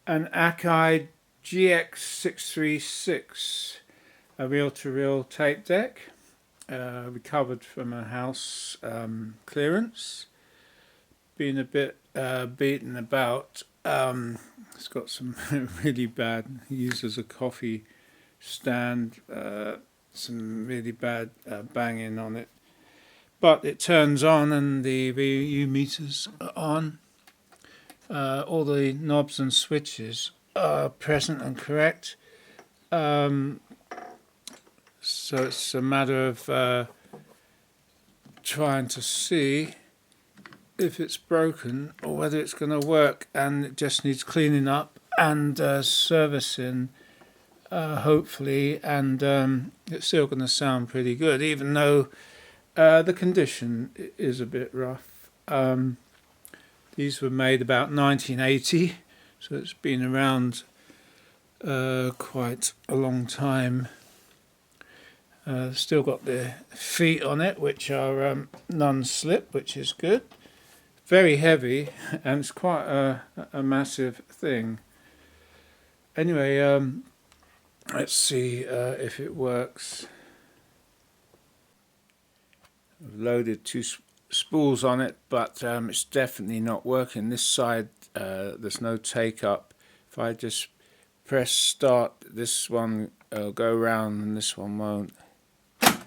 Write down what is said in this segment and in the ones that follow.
an AKAI GX-636, a reel-to-reel tape deck, recovered from a house clearance. Been a bit beaten about. It's got some really bad, used as a coffee stand, some really bad banging on it. But it turns on and the VU meters are on. All the knobs and switches are present and correct. So it's a matter of trying to see if it's broken or whether it's going to work, and it just needs cleaning up and servicing, hopefully, and it's still going to sound pretty good, even though the condition is a bit rough. These were made about 1980, so it's been around quite a long time. Still got the feet on it, which are non-slip, which is good. Very heavy, and it's quite a massive thing. Anyway, let's see if it works. I've loaded two spools on it, but it's definitely not working. This side, there's no take up. If I just press start, this one will go round and this one won't. The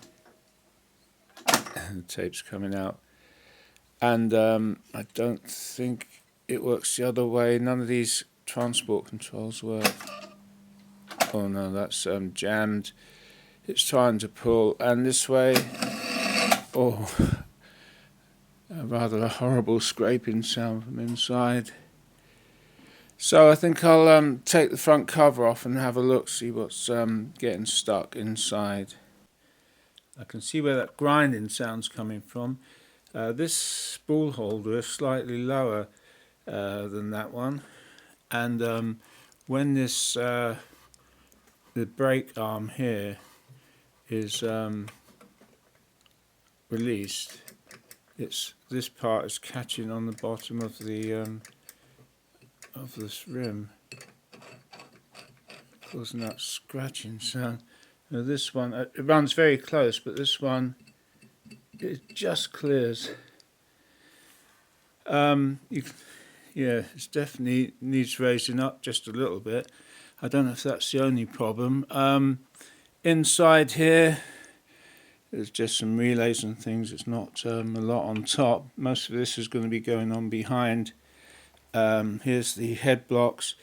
tape's coming out. And I don't think it works the other way. None of these transport controls work. Oh no, that's jammed. It's trying to pull, and this way, oh, rather a horrible scraping sound from inside. So I think I'll take the front cover off and have a look, see what's getting stuck inside. I can see where that grinding sound's coming from. This spool holder is slightly lower than that one, and when this the brake arm here is released, this part is catching on the bottom of the of this rim, causing that scratching sound. Now this one, it runs very close, but this one, it just clears. Yeah, it definitely needs raising up just a little bit. I don't know if that's the only problem. Inside here, there's just some relays and things. It's not a lot on top. Most of this is going to be going on behind. Here's the head blocks.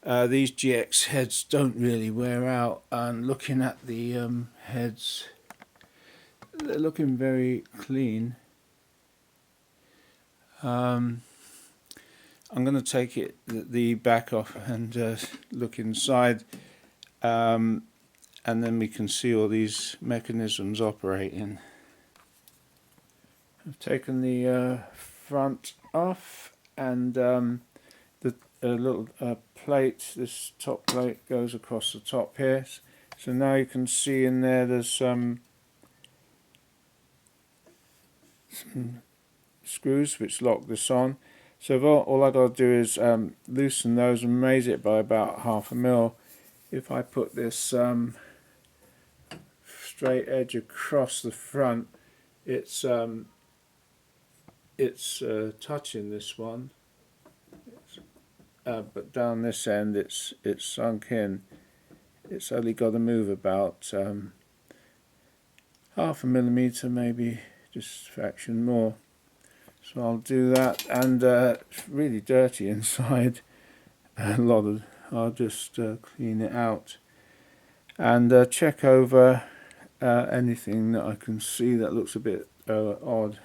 These GX heads don't really wear out, and looking at the heads, they're looking very clean. I'm going to take the back off and look inside, and then we can see all these mechanisms operating. I've taken the front off, and the little plate, this top plate goes across the top here. So now you can see in there there's some screws which lock this on. So all I got to do is loosen those and raise it by about 1/2 mil. If I put this straight edge across the front, it's touching this one, but down this end it's sunk in. It's only got to move about 1/2 millimeter, maybe just a fraction more. So I'll do that, and it's really dirty inside. I'll just clean it out and check over anything that I can see that looks a bit odd.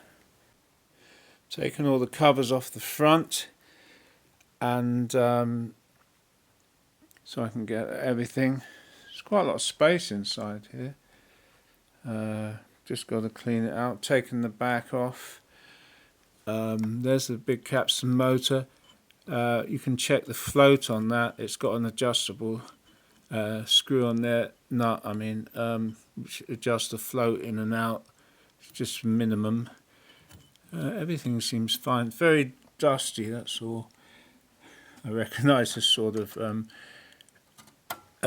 Taking all the covers off the front, and so I can get everything. There's quite a lot of space inside here. Just got to clean it out. Taking the back off. There's the big capstan motor. You can check the float on that. It's got an adjustable screw on there, nut I mean, which adjusts the float in and out. It's just minimum. Everything seems fine. Very dusty, that's all. I recognise this sort of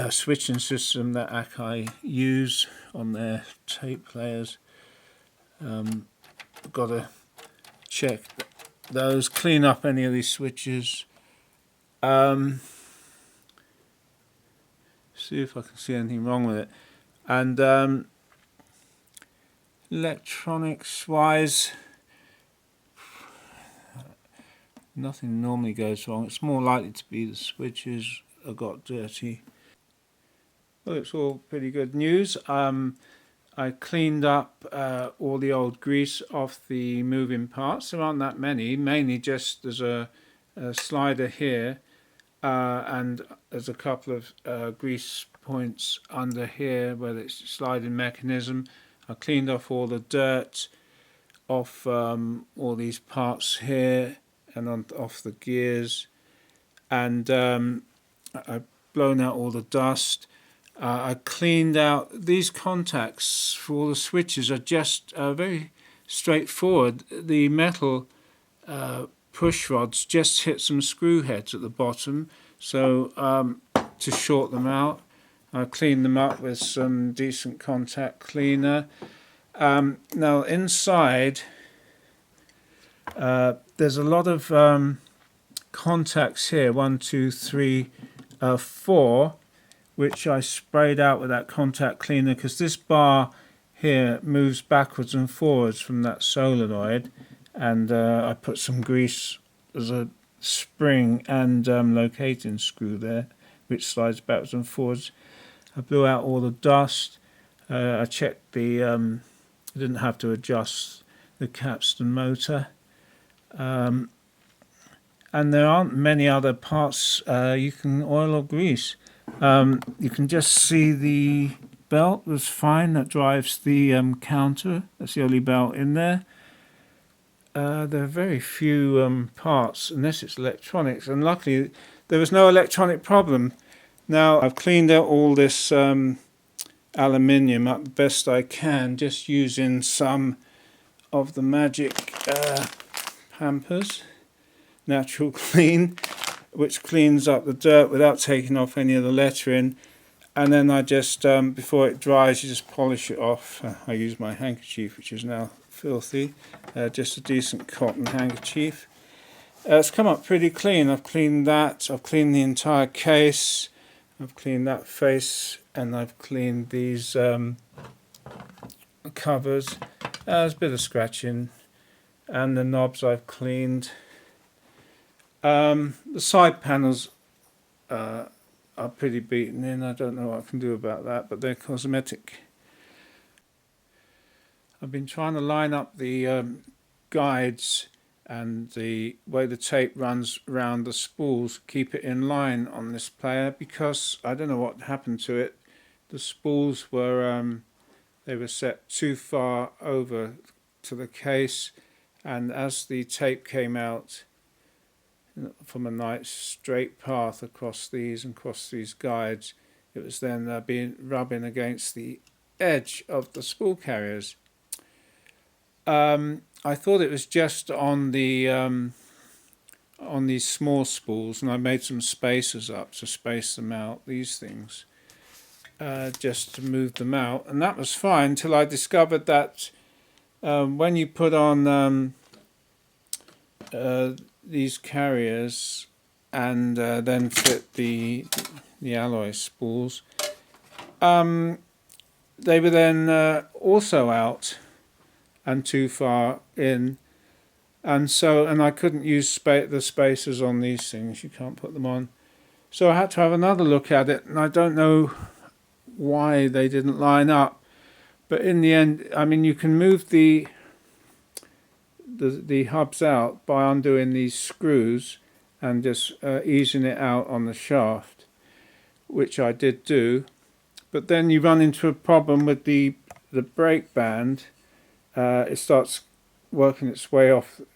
switching system that AKAI use on their tape players. Got to check those, clean up any of these switches. See if I can see anything wrong with it. And electronics wise, nothing normally goes wrong. It's more likely to be the switches that got dirty. Well, it's all pretty good news. I cleaned up all the old grease off the moving parts. There aren't that many, mainly just there's a slider here, and there's a couple of grease points under here where it's a sliding mechanism. I cleaned off all the dirt off all these parts here and off the gears, and I've blown out all the dust. I cleaned out these contacts for all the switches are just very straightforward. The metal push rods just hit some screw heads at the bottom, so to short them out, I cleaned them up with some decent contact cleaner. Now inside there's a lot of contacts here, 1, 2, 3, 4, which I sprayed out with that contact cleaner because this bar here moves backwards and forwards from that solenoid, and I put some grease as a spring and locating screw there which slides backwards and forwards. I blew out all the dust. I checked the I didn't have to adjust the capstan motor, and there aren't many other parts you can oil or grease. You can just see the belt was fine, that drives the counter. That's the only belt in there. There are very few parts, unless it's electronics, and luckily there was no electronic problem. Now I've cleaned out all this aluminium up the best I can, just using some of the Magic Pampers Natural Clean, which cleans up the dirt without taking off any of the lettering. And then I just, before it dries, you just polish it off. I use my handkerchief, which is now filthy, just a decent cotton handkerchief. It's come up pretty clean. I've cleaned that, I've cleaned the entire case, I've cleaned that face, and I've cleaned these covers. There's a bit of scratching, and the knobs I've cleaned. The side panels are pretty beaten in. I don't know what I can do about that, but they're cosmetic. I've been trying to line up the guides and the way the tape runs around the spools, keep it in line on this player, because I don't know what happened to it. The spools were they were set too far over to the case, and as the tape came out from a nice straight path across these guides, it was then rubbing against the edge of the spool carriers. I thought it was just on the on these small spools, and I made some spacers up to space them out, these things, just to move them out, and that was fine until I discovered that when you put on these carriers and then fit the alloy spools, they were then also out and too far in, and I couldn't use the spacers on these things. You can't put them on, so I had to have another look at it, and I don't know why they didn't line up, but in the end, I mean, you can move the hubs out by undoing these screws and just easing it out on the shaft, which I did do. But then you run into a problem with the brake band. It starts working its way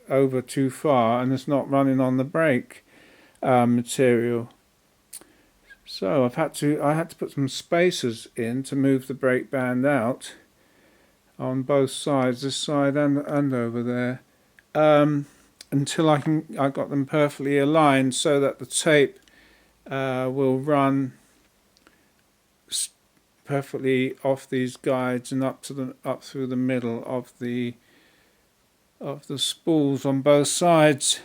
over too far, and it's not running on the brake material. So I had to put some spacers in to move the brake band out on both sides, this side and over there. until I got them perfectly aligned so that the tape will run perfectly off these guides and up through the middle of the spools on both sides.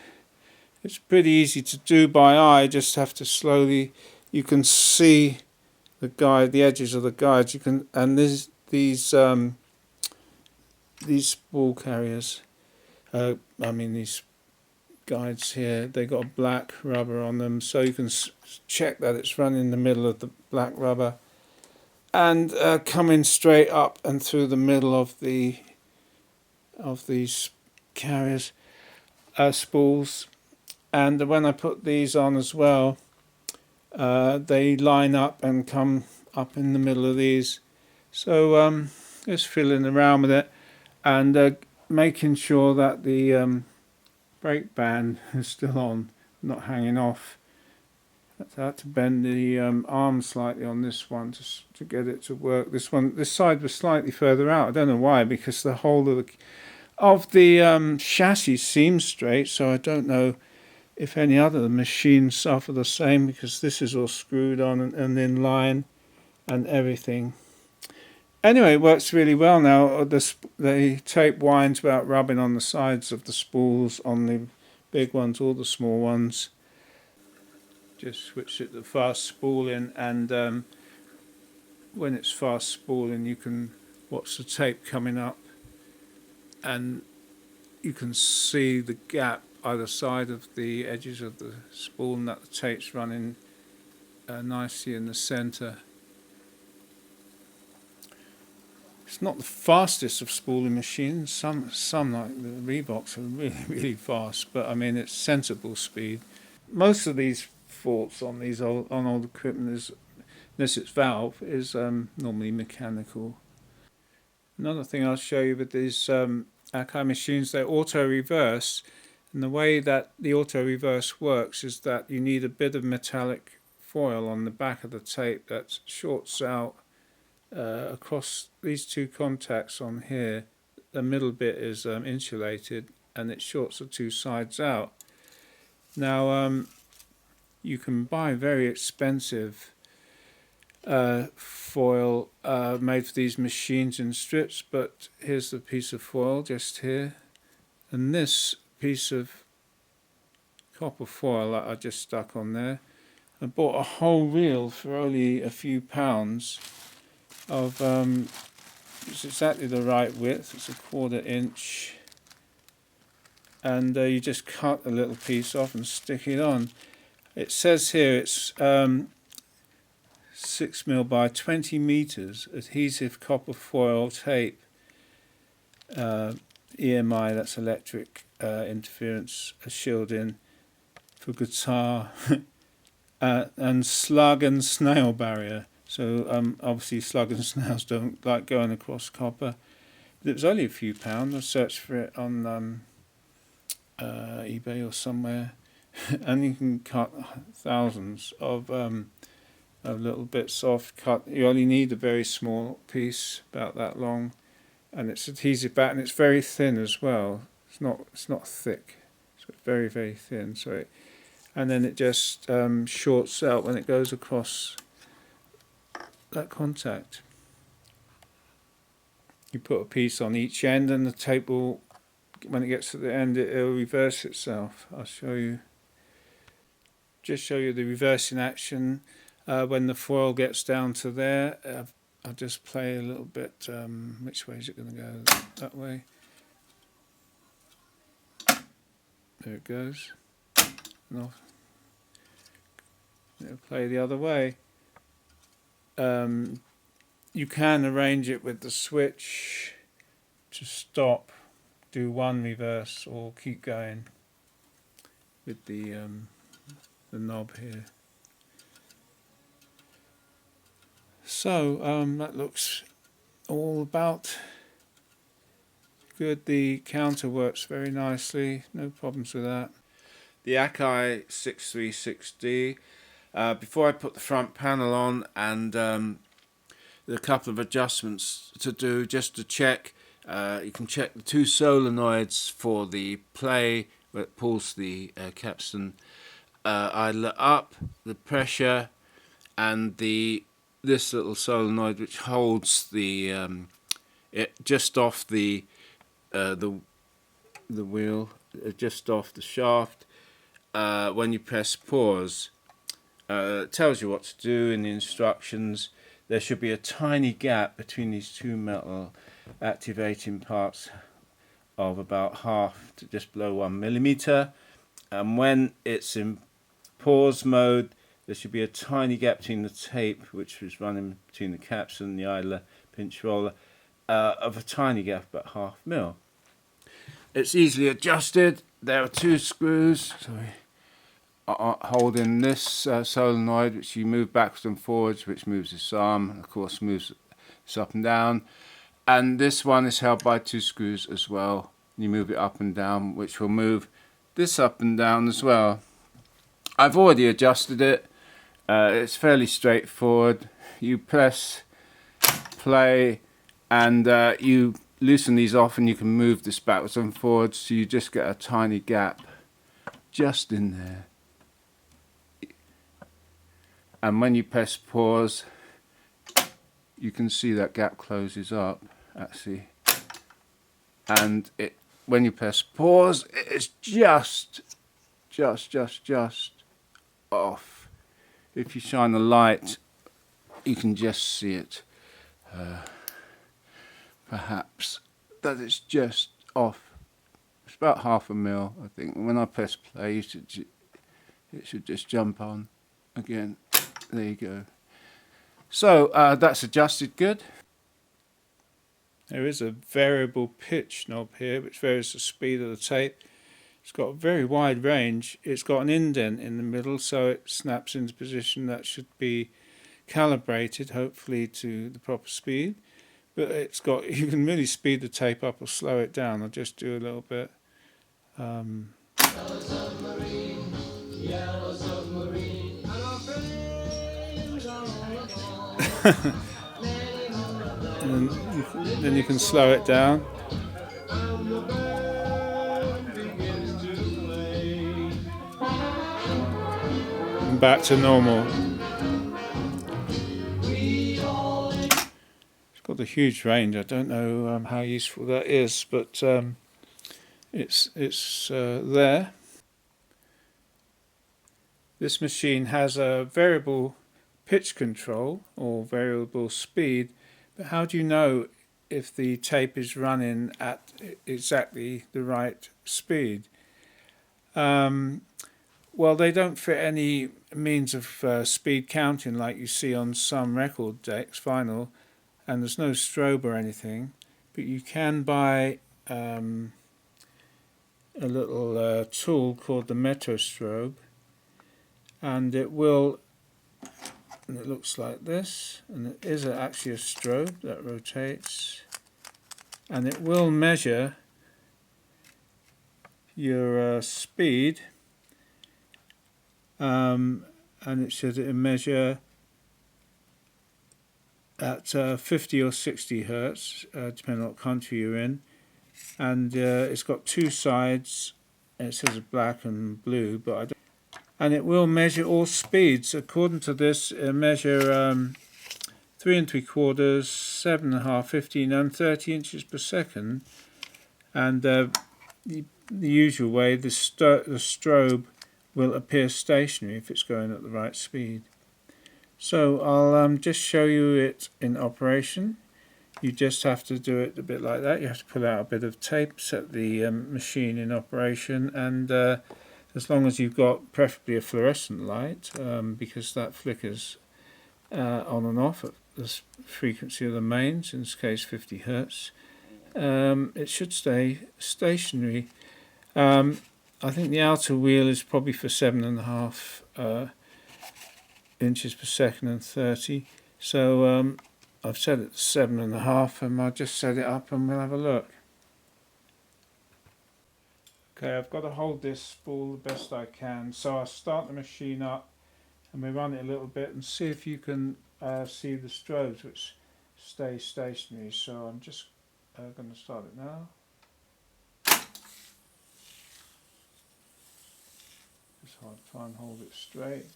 It's pretty easy to do by eye. Just have to slowly. You can see the edges of the guides. You can, and these spool carriers. These guides here. They got black rubber on them, so you can check that it's running in the middle of the black rubber, and coming straight up and through the middle of these carriers, spools. And when I put these on as well, they line up and come up in the middle of these. So just fiddling around with it and making sure that the brake band is still on, not hanging off. I had to bend the arm slightly on this one to get it to work. This side was slightly further out. I don't know why, because the whole of the chassis seems straight, so I don't know if any other machines suffer the same, because this is all screwed on and in line and everything. Anyway, it works really well now. The tape winds without rubbing on the sides of the spools on the big ones or the small ones. Just switch it to fast spooling, and when it's fast spooling you can watch the tape coming up and you can see the gap either side of the edges of the spool, and that the tape's running nicely in the center. It's not the fastest of spooling machines. Some like the Reeboks are really, really fast, but I mean it's sensible speed. Most of these faults on these old equipment unless it's valve, is normally mechanical. Another thing I'll show you with these AKAI machines, they're auto reverse, and the way that the auto reverse works is that you need a bit of metallic foil on the back of the tape that shorts out across these two contacts on here. The middle bit is insulated and it shorts the two sides out. Now you can buy very expensive foil made for these machines in strips, but here's the piece of foil just here, and this piece of copper foil that I just stuck on there. I bought a whole reel for only a few pounds of it's exactly the right width, it's 1/4 inch, and you just cut a little piece off and stick it on. It says here it's 6mm by 20 meters adhesive copper foil tape, EMI, that's electric interference shielding for guitar, and slug and snail barrier. So obviously slug and snails don't like going across copper. But it was only a few pounds. I searched for it on eBay or somewhere, and you can cut thousands of little bits off. You only need a very small piece, about that long, and it's adhesive back, and it's very thin as well. It's not thick. It's very, very thin. So and then it just shorts out when it goes across that contact. You put a piece on each end, and the tape will, when it gets to the end, it'll reverse itself. I'll show you. Just show you the reversing action when the foil gets down to there. I'll just play a little bit. Which way is it going to go? That way. There it goes. No. It'll play the other way. You can arrange it with the switch to stop, do one reverse, or keep going with the knob here. So that looks all about good. The counter works very nicely, no problems with that. The AKAI GX-636D. Before I put the front panel on, and there are a couple of adjustments to do just to check. You can check the two solenoids for the play where it pulls the capstan idler up, the pressure, and this little solenoid which holds the it just off the wheel, just off the shaft. When you press pause, it tells you what to do in the instructions. There should be a tiny gap between these two metal activating parts of about half to just below 1 millimeter, and when it's in pause mode there should be a tiny gap between the tape which was running between the capstan and the idler pinch roller of a tiny gap about ½ mil. It's easily adjusted. There are two screws holding this solenoid, which you move backwards and forwards, which moves this arm, and of course moves this up and down. And this one is held by two screws as well. You move it up and down, which will move this up and down as well. I've already adjusted it. It's fairly straightforward. You press play and you loosen these off, and you can move this backwards and forwards, so you just get a tiny gap just in there. And when you press pause, you can see that gap closes up actually, and when you press pause, it's just off. If you shine a light, you can just see it. Perhaps that it's just off. It's about ½ mil, I think. When I press play, it should just jump on again. There you go. So that's adjusted good. There is a variable pitch knob here which varies the speed of the tape. It's got a very wide range. It's got an indent in the middle, so it snaps into position. That should be calibrated, hopefully to the proper speed. But it's got, you can really speed the tape up or slow it down. I'll just do a little bit. Yellow submarine, yellow submarine, and our friends are all aboard. And then you can slow it down. And the band begins to play. And back to normal. It's got a huge range. I don't know how useful that is, but it's there. This machine has a variable pitch control or variable speed, but how do you know if the tape is running at exactly the right speed? Well, they don't fit any means of speed counting like you see on some record decks, vinyl, and there's no strobe or anything, but you can buy a little tool called the Metrostrobe, and it looks like this, and it is actually a strobe that rotates, and it will measure your speed, and it should measure at 50 or 60 hertz, depending on what country you're in, and it's got two sides. It says black and blue, but I don't. And it will measure all speeds. According to this, measure 3 3/4, 7.5, 15, and 30 inches per second. And the usual way, the strobe will appear stationary if it's going at the right speed. So I'll just show you it in operation. You just have to do it a bit like that. You have to pull out a bit of tape, set the machine in operation, and as long as you've got preferably a fluorescent light, because that flickers on and off at the frequency of the mains, in this case 50 hertz, it should stay stationary. I think the outer wheel is probably for 7.5 inches per second and 30. So I've set it to 7.5, and I'll just set it up and we'll have a look. Okay, I've got to hold this spool the best I can, so I'll start the machine up and we run it a little bit and see if you can see the strobes which stay stationary. So I'm just going to start it now. I'll try and hold it straight.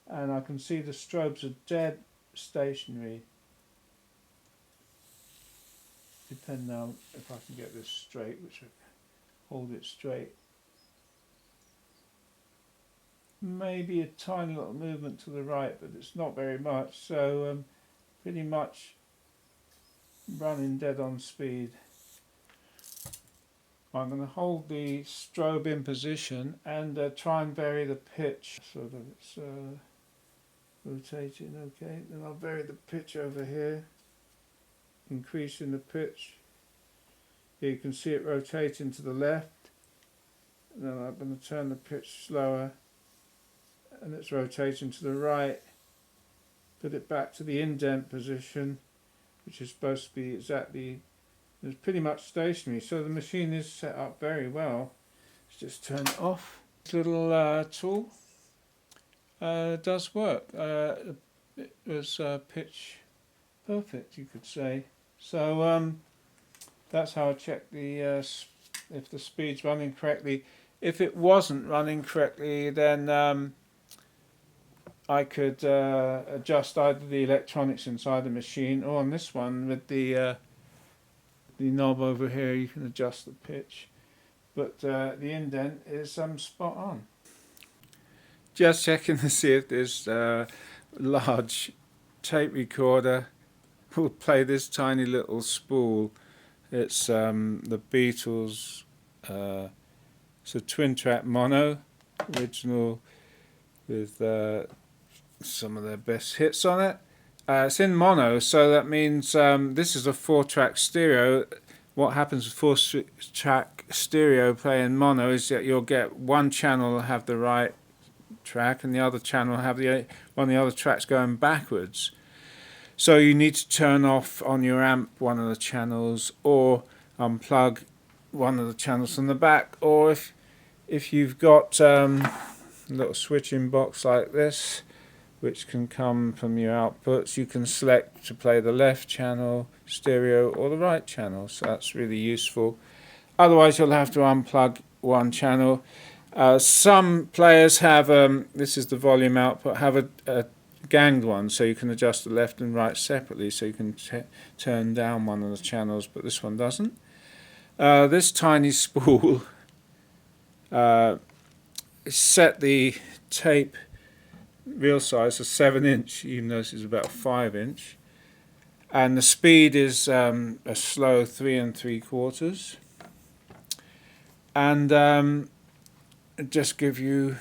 And I can see the strobes are dead stationary. Depending on if I can get this straight, which I hold it straight. Maybe a tiny little movement to the right, but it's not very much. So pretty much running dead on speed. I'm going to hold the strobe in position and try and vary the pitch so that it's rotating. Okay, then I'll vary the pitch over here, increasing the pitch. Here you can see it rotating to the left. And then I'm going to turn the pitch slower, and it's rotating to the right. Put it back to the indent position, which is supposed to be exactly. It's pretty much stationary, so the machine is set up very well. Let's just turn it off. This little tool does work. It was pitch perfect, you could say. So that's how I check the if the speed's running correctly. If it wasn't running correctly, then I could adjust either the electronics inside the machine, or on this one with the knob over here you can adjust the pitch, but the indent is spot on. Just checking to see if this large tape recorder will play this tiny little spool. It's the Beatles, it's a twin track mono, original, with some of their best hits on it. It's in mono, so that means this is a 4-track stereo. What happens with 4-track stereo playing mono is that you'll get one channel will have the right track and the other channel will have one of the other tracks going backwards. So you need to turn off on your amp one of the channels, or unplug one of the channels from the back, or if you've got a little switching box like this, which can come from your outputs, you can select to play the left channel stereo or the right channel, so that's really useful. Otherwise you'll have to unplug one channel. Some players have, this is the volume output, have a ganged one, so you can adjust the left and right separately, so you can turn down one of the channels, but this one doesn't. This tiny spool set the tape real size to 7-inch, even though this is about 5-inch, and the speed is a slow 3 3/4, and just give you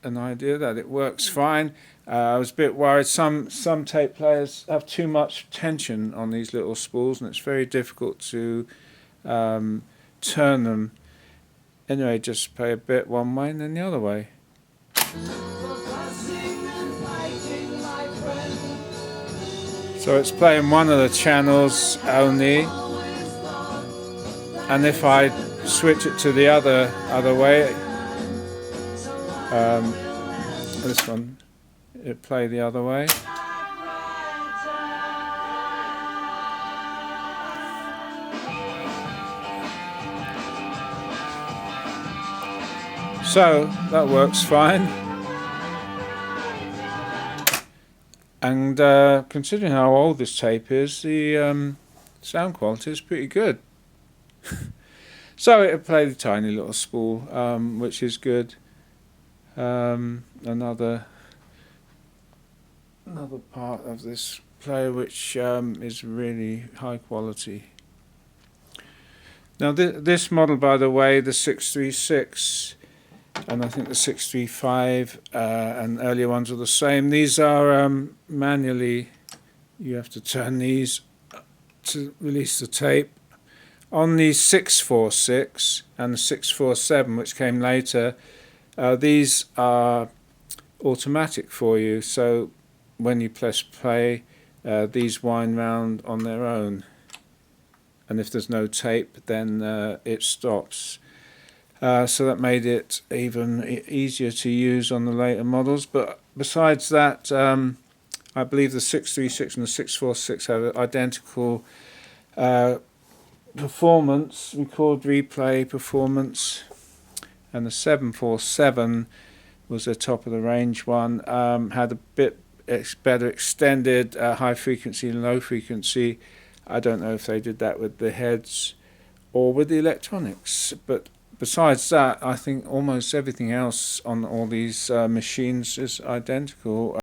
an idea that it works fine. I was a bit worried. Some tape players have too much tension on these little spools, and it's very difficult to turn them. Anyway, just play a bit one way and then the other way. So it's playing one of the channels only, and if I switch it to the other way, this one, it play the other way. So that works fine. And considering how old this tape is, the sound quality is pretty good. So it'll play the tiny little spool, which is good. Another part of this player which is really high quality. Now this model, by the way, the 636, and I think the 635 and earlier ones are the same. These are manually, you have to turn these to release the tape. On the 646 and the 647, which came later, these are automatic for you, so when you press play, these wind round on their own, and if there's no tape, then it stops. So that made it even easier to use on the later models. But besides that, I believe the 636 and the 646 have identical performance, record replay performance, and the 747 was the top of the range one. Had a bit better extended high frequency and low frequency. I don't know if they did that with the heads or with the electronics, but besides that, I think almost everything else on all these machines is identical.